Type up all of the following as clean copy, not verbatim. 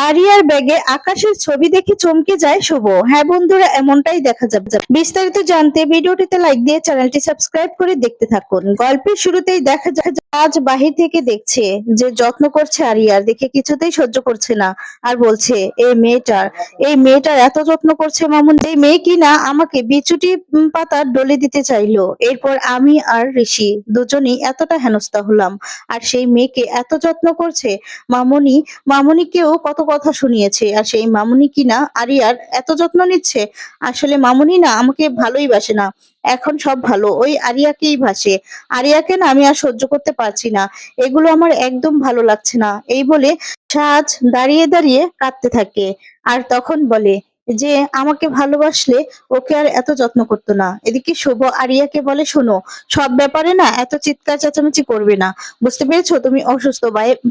আরিয়ার ব্যাগে আকাশের ছবি দেখে চমকে যায় শুভ। হ্যাঁ বন্ধুরা, এমনটাই দেখা যাবে। বিস্তারিত জানতে ভিডিওটিতে লাইক দিয়ে চ্যানেলটি সাবস্ক্রাইব করে দেখতে থাকুন। গল্পের শুরুতেই দেখা যায় আজ বাহির থেকে দেখছে যে যত্ন করছে আরিয়ার, দেখে কিছুতেই সহ্য করছে না। আর বলছে এই মেয়েটার এত যত্ন করছে মামুন, এই মেয়ে কিনা আমাকে বিচুটি পাতার ডলে দিতে চাইলো। এরপর আমি আর ঋষি দুজনেই এতটা হেনস্থা হলাম। আর সেই মেয়েকে এত যত্ন করছে মামুনি। মামুনিকেও কত কথা শুনিয়েছে, আর সেই মামুনি কিনা আরিয়ার এত যত্ন নিচ্ছে। আসলে মামুনি না আমাকে ভালোই বাসে না, এখন সব ভালো ওই আরিয়াকেই ভাসে। আরিয়াকে না আমি আর সহ্য করতে পারছি না, এগুলো আমার একদম ভালো লাগছে না। এই বলে সাজ দাঁড়িয়ে দাঁড়িয়ে কাঁদতে থাকে। আর তখন বলে যে আমাকে ভালোবাসলে ওকে আর এত যত্ন করতো না। এদিকে শুভ আরিয়াকে বলে, শোনো, সব ব্যাপারে না এত চিৎকার চেঁচামেচি করবে না। বুঝতে পেরেছো, তুমি অসুস্থ,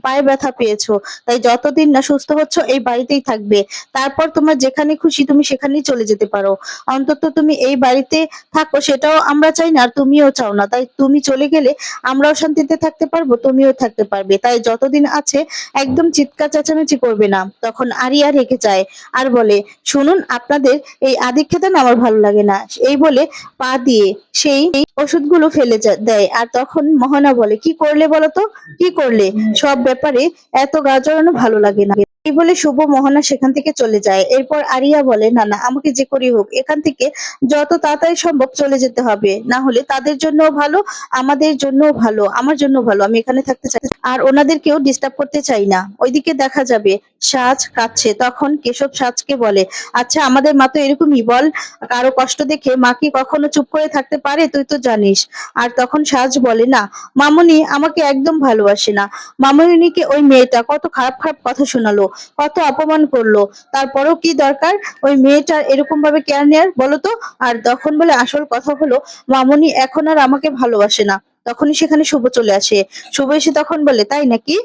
পায়ে ব্যথা পেয়েছো, তাই যতদিন না সুস্থ হচ্ছ এই বাড়িতেই থাকবে। তারপর তোমার যেখানে খুশি তুমি সেখানেই চলে যেতে পারো। অন্তত তুমি এই বাড়িতে থাকো সেটাও আমরা চাই না, আর তুমিও চাও না। তাই তুমি চলে গেলে আমরাও শান্তিতে থাকতে পারবো, তুমিও থাকতে পারবে। তাই যতদিন আছে একদম চিৎকার চেঁচামেচি করবে না। তখন আরিয়া রেগে যায় আর বলে, শুনুন, আপনাদের এই আদিক্ষেতা না আমার ভালো লাগে না। এই বলে পা দিয়ে সেই ওষুধগুলো ফেলে দেয়। আর তখন মোহনা বলে, কি করলে বলো তো, কি করলে? সব ব্যাপারে এত গা জড়ানো ভালো লাগে না। এই বলে শুভ মোহনা সেখান থেকে চলে যায়। এরপর আরিয়া বলে, না না, আমাকে যে করেই হোক এখান থেকে যত তাড়াতাড়ি সম্ভব চলে যেতে হবে, না হলে তাদের জন্যও ভালো, আমাদের জন্যও ভালো, আমার জন্য ভালো। আমি এখানে থাকতে চাই আর ওনাদেরকেও ডিস্টার্ব করতে চাই না। ওইদিকে দেখা যাবে সাজ কাঁদছে। তখন কেশব সাজকে বলে, আচ্ছা আমাদের মা তো এরকমই, বল, কারো কষ্ট দেখে মা কি কখনো চুপ করে থাকতে পারে? তুই তো জানিস। আর তখন সাজ বলে, না, মামুনি আমাকে একদম ভালোবাসে না। মামুনিকে ওই মেয়েটা কত খারাপ খারাপ কথা শোনালো, কত অপমান করলো, তারপরেও কি দরকার ওই মেয়েটার এরকম ভাবে কেয়ার নেয়ার বলো তো? আর তখন বলে, আসল কথা হলো মামুনি এখন আর আমাকে ভালোবাসে না। তখনই সেখানে শুভ চলে আসে। শুভ এসে তখন বলে, তাই নাকি?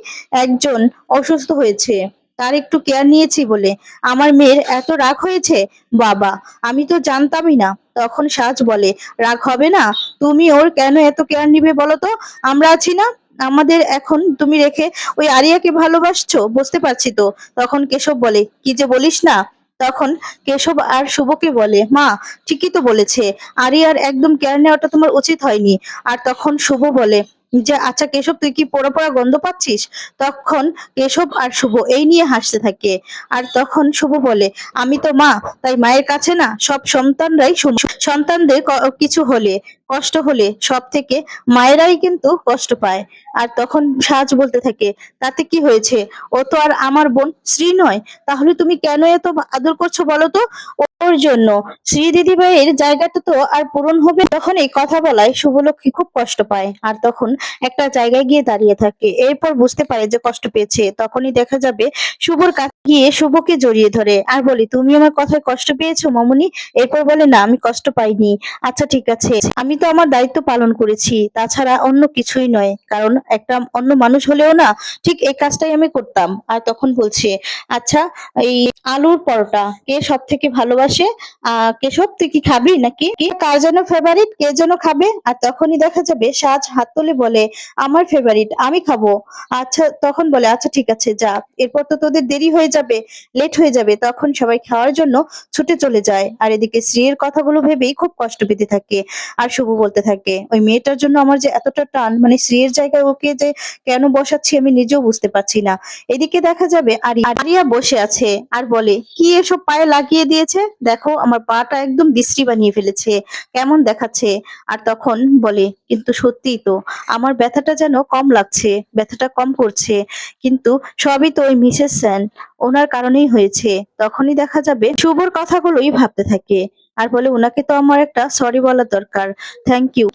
একজন অসুস্থ হয়েছে, তার একটু কেয়ার নিয়েছি বলে আমার মেয়ের এত রাগ হয়েছে? বাবা, আমি তো জানতামই না। তখন সাজ বলে, রাগ হবে না? তুমি ওর কেন এত কেয়ার নিবে বলো তো? আমরা আছি না, আমাদের এখন তুমি রেখে ওই আরিয়াকে ভালোবাসছো, বুঝতে পারছি তো। তখন কেশব বলে, কি যে বলিস না। তখন কেশব আর শুভকে বলে, মা ঠিকই তো বলেছে, আরিয়ার একদম কেয়ার নেওয়াটা তোমার উচিত হয়নি। আর তখন শুভ বলে যে, আচ্ছা কেশব, তুই কি পোড়া পোড়া গন্ধ পাচ্ছিস? তখন কেশব আর শুভ এই নিয়ে হাসতে থাকে। আর তখন শুভ বলে, আমি তো মা, তাই মায়ের কাছে না সব সন্তানরাই সন্তানদের কিছু হলে, কষ্ট হলে সব থেকে মায়েরাই কিন্তু কষ্ট পায়। আর তখন সাজ বলতে থাকে, তাতে কি হয়েছে? ও তো আর আমার বোন শ্রী নয়, তাহলে তুমি কেন এত আদর করছো বলো তো? ওর জন্য শ্রী দিদিভাইয়ের জায়গাটা তো আর পূরণ হবে। তখন এই কথা বলায় শুভলক্ষ্মী খুব কষ্ট পায়, আর তখন একটা জায়গায় গিয়ে দাঁড়িয়ে থাকে। এরপর বুঝতে পারে যে কষ্ট পেয়েছে। তখনই দেখা যাবে শুভর কাছে গিয়ে শুভকে জড়িয়ে ধরে আর বলে, তুমি আমার কথায় কষ্ট পেয়েছো মামুনি? এরপর বলে, না, আমি কষ্ট পাইনি। আচ্ছা ঠিক আছে, আমি তো আমার দায়িত্ব পালন করেছি, তাছাড়া অন্য কিছুই নয়। কারণ একটা অন্য মানুষ হলেও না ঠিক এই কাজটাই আমি করতাম। আর তখন বলছে, আচ্ছা, এই আলুর পরোটা কে সব থেকে ভালোবাসে? কেশব, তুই কি খাবি নাকি? কার যেন ফেভারিট, কে যেন খাবে? আর তখনই দেখা যাবে সাজ হাত তুলে বলে, আমার ফেভারিট, আমি খাবো। আচ্ছা, তখন বলে, আচ্ছা ঠিক আছে, যা, এরপর তো তোদের দেরি হয়ে যাবে, লেট হয়ে যাবে। তখন সবাই খাওয়ার জন্য ছুটে চলে যায়। আর এদিকে স্ত্রীর কথাগুলো ভেবেই খুব কষ্ট পেতে থাকে। আর শুভ বলতে থাকে, ওই মেয়েটার জন্য আমার যে এতটা টান, মানে স্ত্রীর জায়গায় ওকে যে কেন বসাচ্ছি আমি নিজেও বুঝতে পারছি না। এদিকে দেখা যাবে আরিয়া বসে আছে আর বলে, কি এসব পায়ে লাগিয়ে দিয়েছে? দেখো আমার পাটা একদম বিশ্রী বানিয়ে ফেলেছে, কেমন দেখাচ্ছে। আর তখন বলে, কিন্তু সত্যিই তো আমার ব্যথাটা যেন কম লাগছে, ব্যথাটা কম করছে, কিন্তু সবই তো ওই মিসেস সেন, ওনার কারণেই হয়েছে। তখনই দেখা যাবে শুভর কথাগুলোই ভাবতে থাকে আর বলে, ওনাকে তো আমার একটা সরি বলা দরকার, থ্যাংক ইউ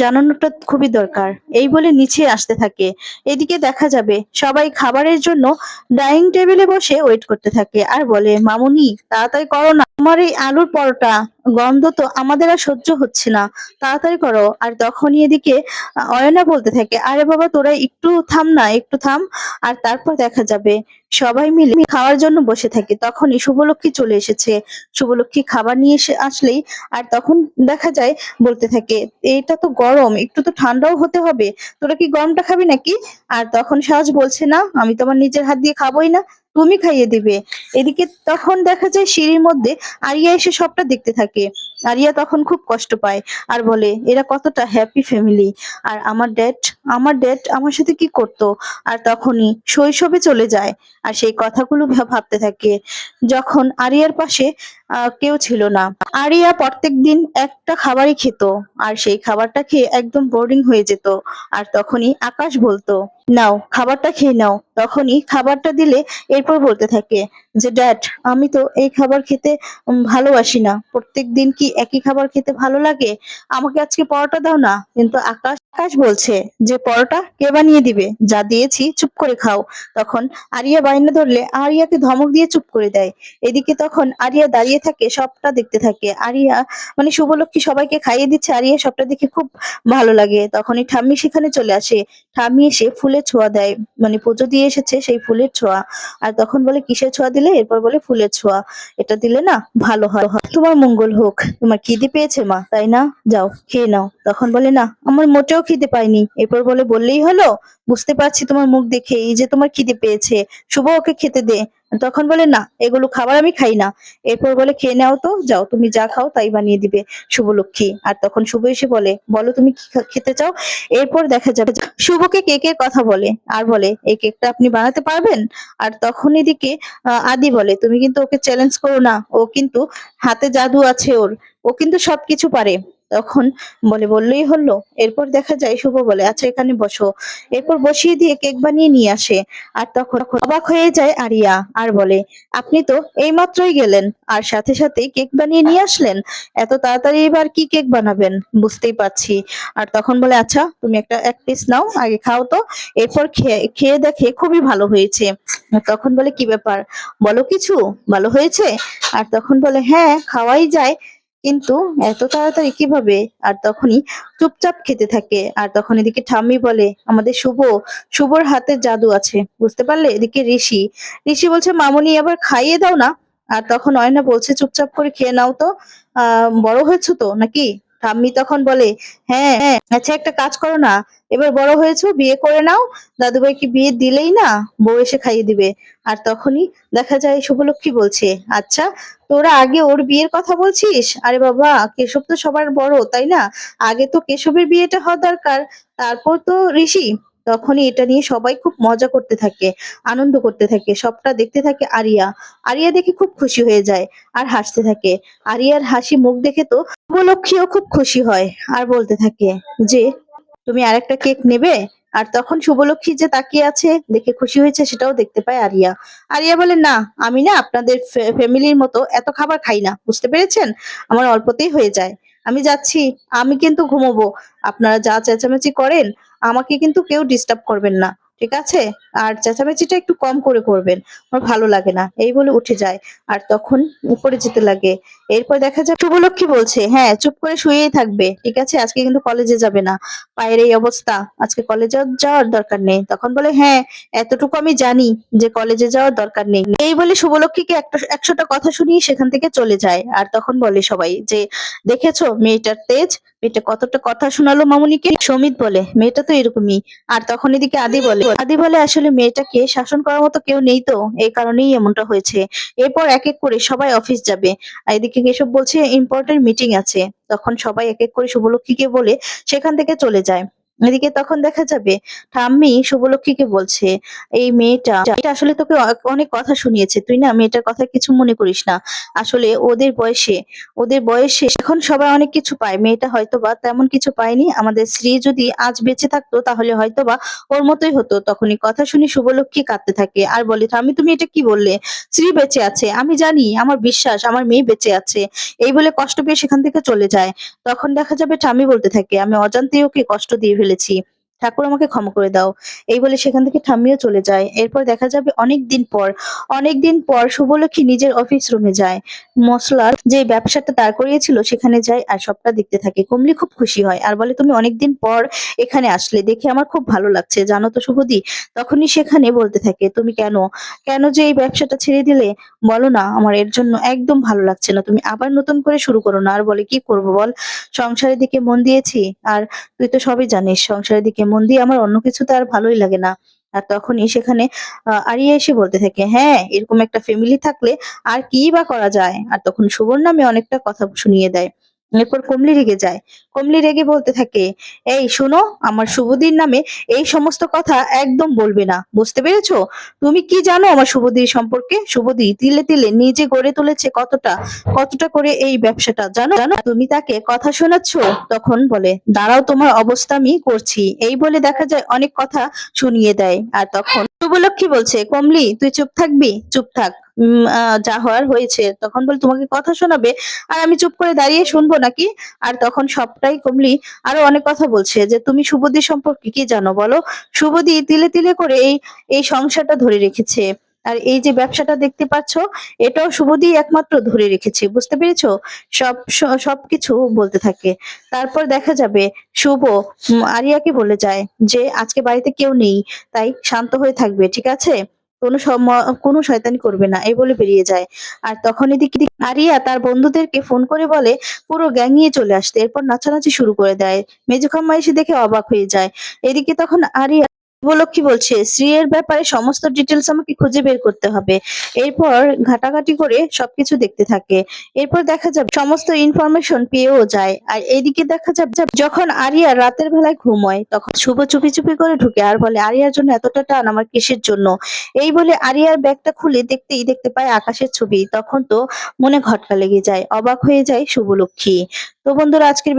জানানোটা খুবই দরকার। এই বলে নিচে আসতে থাকে। এদিকে দেখা যাবে সবাই খাবারের জন্য ডাইনিং টেবিলে বসে ওয়েট করতে থাকে আর বলে, মামুনি তাড়াতাড়ি করো না, আমার এই আলুর পরোটা গন্ধ তো আমাদের আর সহ্য হচ্ছে না, তাড়াতাড়ি করো। আর তখনই এদিকে অয়না বলতে থাকে, আরে বাবা তোরা একটু থাম না, একটু থাম। আর তারপর দেখা যাবে সবাই মিলে খাওয়ার জন্য বসে থাকে। তখনই শুভলক্ষ্মী চলে এসেছে। শুভলক্ষ্মী খাবার নিয়ে আসলেই আর তখন দেখা যায় বলতে থাকে, এটা তো গরম, একটু তো ঠান্ডাও হতে হবে, তোরা কি গরমটা খাবি নাকি? আর তখন সাহস বলছে, না, আমি তো আমার নিজের হাত দিয়ে খাবোই না, তুমি খাইয়ে দিবে। এদিকে তখন দেখা যায় সিঁড়ির মধ্যে আরিয়া এসে সবটা দেখতে থাকে। আরিয়া তখন খুব কষ্ট পায় আর বলে এরা কতটা হ্যাপি ফ্যামিলি। আর আমার ড্যাড আমার সাথে কি করতো। আর তখনই শৈশবে চলে যায় আর সেই কথাগুলো ভাবতে থাকে যখন আরিয়ার পাশে কেউ ছিল না। আরিয়া প্রত্যেকদিন একটা খাবারই খেত আর সেই খাবারটা খেয়ে একদম বোরিং হয়ে যেত। আর তখনই আকাশ বলতো নাও খাবারটা খেয়ে নাও। তখনই খাবারটা দিলে এরপর বলতে থাকে যে ড্যাড আমি তো এই খাবার খেতে ভালোবাসি না। প্রত্যেকদিন কি একই খাবার খেতে ভালো লাগে? আমাকে আজকে পরোটা দাও না। কিন্তু আকাশ আকাশ বলছে যে পরোটা কে বানিয়ে দিবে? যা দিয়েছি চুপ করে খাও। তখন আরিয়া বায়না ধরলে আরিয়াকে ধমক দিয়ে চুপ করে দেয়। এদিকে তখন আরিয়া দাঁড়িয়ে থাকে সবটা দেখতে থাকে। আরিয়া মানে শুভলক্ষ্মী সবাইকে খাইয়ে দিচ্ছে, আরিয়া সবটা দেখে খুব ভালো লাগে। তখনই ঠাম্মি সেখানে চলে আসে। ঠাম্মি এসে ফুলের ছোঁয়া দেয়, মানে পুজো দিয়ে এসেছে সেই ফুলের ছোঁয়া। আর তখন বলে কিসের ছোঁয়া দিলে? এরপর বলে ফুলের ছোঁয়া। এটা দিলে না ভালো হয়, তোমার মঙ্গল হোক। তোমার খিদে পেয়েছে মা, তাই না? যাও খেয়ে নাও। তখন বলে না আমার মোটেও খিদে পাইনি। এরপর বললেই হলো, বুঝতে পারছি তোমার মুখ দেখে এই যে তোমার খিদে পেয়েছে। শুভ ওকে খেতে দে। তখন বলে না এগুলো খাবার আমি খাই না। এরপর বলে খেয়ে নাও তো, যাও তুমি যা খাও তাই বানিয়ে দিবে শুভলক্ষ্মী। আর তখন শুভ এসে বলে বলো তুমি কি খেতে চাও। এরপর দেখা যাবে শুভকে কেকের কথা বলে আর বলে এই কেকটা আপনি বানাতে পারবেন। আর তখন এদিকে আদি বলে তুমি কিন্তু ওকে চ্যালেঞ্জ করো না, ও কিন্তু হাতে জাদু আছে ওর, ও কিন্তু সবকিছু পারে। তখন বললেই হলো। এরপর দেখা যায় শুভ বলে আচ্ছা এখানে বসো। এরপর বসিয়ে দিয়ে কেক বানিয়ে নিয়ে আসে। আর তখন অবাক হয়ে যায় আরিয়া আর বলে আপনি তো এই মাত্রই গেলেন আর সাথে সাথেই কেক বানিয়ে নিয়ে আসলেন। এত তাড়াতাড়ি এবার কি কেক বানাবেন বুঝতেই পারছি। আর তখন বলে আচ্ছা তুমি এক পিস নাও, আগে খাও তো। এরপর খেয়ে খেয়ে দেখে খুবই ভালো হয়েছে। তখন বলে কি ব্যাপার, বলো কিছু, ভালো হয়েছে? আর তখন বলে হ্যাঁ খাওয়াই যায়, কিন্তু এত তাড়াতাড়ি কিভাবে? আর তখনই চুপচাপ খেতে থাকে। আর তখন এদিকে ঠাম্মি বলে আমাদের শুভর হাতের জাদু আছে, বুঝতে পারলে? এদিকে ঋষি ঋষি বলছে মামুনি আবার খাইয়ে দাও না। আর তখন অয়না বলছে চুপচাপ করে খেয়ে নাও তো, বড় হয়েছো তো নাকি? ঠাম্মি তখন বলে হ্যাঁ হ্যাঁ, আচ্ছা একটা কাজ করো না, এবার বড় হয়েছো বিয়ে করে নাও। দাদুভাইকে বিয়ে দিলেই না বউ এসে খাইয়ে দিবে। আর তখনই দেখা যায় শুভলক্ষ্মী বলছে আচ্ছা তোরা আগে ওর বিয়ের কথা বলছিস? আরে বাবা কেশব তো সবার বড় তাই না, আগে তো কেশবের বিয়েটা হওয়া দরকার, তারপর তো ঋষি। তখনই এটা নিয়ে সবাই খুব মজা করতে থাকে, আনন্দ করতে থাকে, সবটা দেখতে থাকে আরিয়া। আরিয়া দেখে খুব খুশি হয়ে যায় আর হাসতে থাকে। আরিয়ার হাসি মুখ দেখে তো শুভলক্ষ্মীও খুব খুশি হয় আর বলতে থাকে যে তুমি আরেকটা কেক নেবে। আর তখন শুভলক্ষ্মী যে তাকিয়ে আছে দেখে খুশি হয়েছে সেটাও দেখতে পায় আরিয়া। আরিয়া বলে না আমি না আপনাদের ফ্যামিলির মতো এত খাবার খাই না, বুঝতে পেরেছেন? আমার অল্পতেই হয়ে যায়। আমি যাচ্ছি, আমি কিন্তু ঘুমোবো। আপনারা যা চেঁচামেচি করেন আমাকে কিন্তু কেউ ডিস্টার্ব করবেন না, ঠিক আছে? আর চেঁচামেচিটা একটু কম করে করবেন, আমার ভালো লাগে না। এই বলে উঠে যায় আর তখন উপরে যেতে লাগে। এরপর দেখা যায় শুভলক্ষ্মী বলছে হ্যাঁ চুপ করে শুয়েই থাকবে, ঠিক আছে? আজকে কিন্তু কলেজে যাবে না, পায়ের এই অবস্থা, আজকে কলেজে যাওয়ার দরকার নেই। তখন বলে হ্যাঁ এতটুকু আমি জানি যে কলেজে যাওয়ার দরকার নেই। এই বলে শুভলক্ষ্মীকে 100টা কথা শুনিয়ে সেখান থেকে চলে যায়। আর তখন বলে সবাই যে দেখেছো মেয়েটার তেজ, মেয়েটা কতটা কথা শোনালো মামুনিকে। সমিত বলে মেয়েটা তো এরকমই। আর তখন এদিকে আদি বলে আসলে মেয়েটাকে শাসন করার মতো কেউ নেই তো, এই কারণেই এমনটা হয়েছে। এরপর এক এক করে সবাই অফিস যাবে। আর এদিকে কেশব বলছে ইম্পর্টেন্ট মিটিং আছে। তখন সবাই এক এক করে শুভলক্ষ্মীকে বলে সেখান থেকে চলে যায়। এদিকে তখন দেখা যাবে ঠাম্মি শুভলক্ষ্মীকে বলছে এই মেয়েটা এটা আসলে তোকে অনেক কথা শুনিয়েছে, তুই না মেয়েটার কথা কিছু মনে করিস না। আসলে ওদের বয়সে এখন সবাই অনেক কিছু পায়, মেয়েটা হয়তোবা তেমন কিছু পায়নি। আমাদের শ্রী যদি আজ বেঁচে থাকতো তাহলে হয়তোবা ওর মতোই হতো। তখনই কথা শুনে শুভলক্ষ্মী কাঁদতে থাকে আর বলে ঠাম্মি তুমি এটা কি বললে? শ্রী বেঁচে আছে, আমি জানি, আমার বিশ্বাস আমার মেয়ে বেঁচে আছে। এই বলে কষ্ট পেয়ে সেখান থেকে চলে যায়। তখন দেখা যাবে ঠাম্মি বলতে থাকে আমি অজান্তেই ওকে কষ্ট দিয়ে ফেলেছি, ঠাকুর আমাকে ক্ষমা করে দাও। এই বলে সেখান থেকে ঠাম্মিও চলে যায়। এরপর দেখা যাবে অনেকদিন পর শুভলক্ষ্মী নিজের অফিস রুমে যায়। মশলার যে ব্যবসাটা দাঁড় করিয়েছিল সেখানে যায় আর সবটা দেখতে থাকে। কমলি খুব খুশি হয় আর বলে তুমি অনেকদিন পর এখানে আসলে দেখে আমার খুব ভালো লাগছে, জানো তো শুভদি। তখনই সেখানে বলতে থাকে তুমি কেন কেন যে এই ব্যবসাটা ছেড়ে দিলে? বলো না, আমার এর জন্য একদম ভালো লাগছে না, তুমি আবার নতুন করে শুরু করো না। আর বলে কি করব বল, সংসারের দিকে মন দিয়েছি আর তুই তো সবই জানিস সংসারের দিকে মন দিয়ে আমার অন্য কিছু তো আর ভালোই লাগে না। আর তখনই সেখানে আরিয়া এসে বলতে থাকে, হ্যাঁ এরকম একটা ফ্যামিলি থাকলে আর কি বা করা যায়। আর তখন শুভর নামে অনেকটা কথা শুনিয়ে দেয়। এরপর কমলি রেগে যায়। কমলি রেগে বলতে থাকে, এই শোনো, আমার শুভদির নামে এই সমস্ত কথা একদম বলবে না, বুঝতে পেরেছো? তুমি কি জানো আমার শুভদির সম্পর্কে? শুভদি তিলে তিলে নিজে গড়ে তুলেছে কতটা কতটা করে এই ব্যবসাটা, জানো জানো তুমি তাকে কথা শোনাচ্ছ। তখন বলে, দাঁড়াও তোমার অবস্থা আমি করছি, এই বলে দেখা যায় অনেক কথা শুনিয়ে দেয়। আর তখন শুভলক্ষ্মী বলছে, কমলি তুই চুপ থাকবি, চুপ থাক। যা হওয়ার হয়েছে। তখন বলে, তোমাকে কথা শোনাবে আর আমি চুপ করে দাঁড়িয়ে শুনবো নাকি? আর তখন সবটাই কমলি আরো অনেক কথা বলছে যে, তুমি শুভদি সম্পর্কে কি জানো বলো? শুভদি তিলে তিলে করে এই এই সংসারটা ধরে রেখেছে। আর এই যে ব্যবসাটা দেখতে পাচ্ছ, এটাও শুভদি একমাত্র ধরে রেখেছে, বুঝতে পেরেছো? সবকিছু বলতে থাকে। তারপর দেখা যাবে শুভ আরিয়াকে বলে যায় যে আজকে বাড়িতে কেউ নেই, তাই শান্ত হয়ে থাকবে, ঠিক আছে? কোনো শয়তানি করবে না, এই বলে বেরিয়ে যায়। আর তখন এদিকে আরিয়া তার বন্ধুদেরকে ফোন করে বলে পুরো গ্যাং নিয়ে চলে আসতে। এরপর নাচানাচি শুরু করে দেয়। মেজো খাম্মা এসে দেখে অবাক হয়ে যায়। এদিকে তখন আরিয়া শুভলক্ষ্মী বলছে, শ্রী এর ব্যাপারে সমস্ত ডিটেলস আমাকে খুঁজে বের করতে হবে। এরপর ঘাটাঘাটি করে সবকিছু দেখতে থাকে। এরপর দেখা যাবে সমস্ত ইনফরমেশন পেয়েও যায়। আর এইদিকে দেখা যাবে যখন আরিয়া রাতের বেলায় ঘুমোয়, তখন শুভ চুপি চুপি করে ঢুকে আর বলে, আরিয়ার জন্য এতটা টান আমার কিসের জন্য? এই বলে আরিয়ার ব্যাগটা খুলে দেখতেই দেখতে পায় আকাশের ছবি। তখন তো মনে ঘটকা লেগে যায়, অবাক হয়ে যায় শুভলক্ষ্মী। তো বন্ধুরা, আজকের